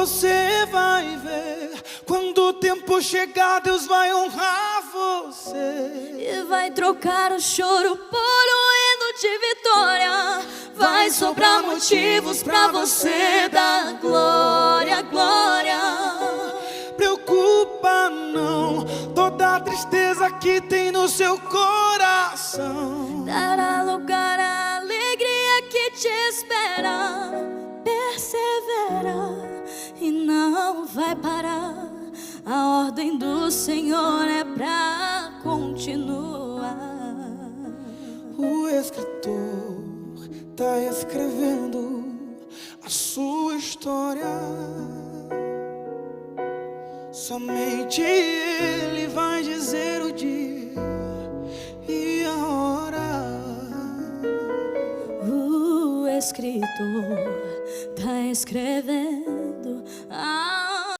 você vai ver. Quando o tempo chegar, Deus vai honrar você e vai trocar o choro por um hino de vitória. Vai sobrar motivos pra você dar glória, glória. Preocupa não, toda a tristeza que tem no seu coração dará lugar à alegria que te espera. Persevera e não vai parar. A ordem do Senhor é pra continuar. O escritor tá escrevendo a sua história. Somente Ele vai dizer o dia e a hora. O escritor tá escrevendo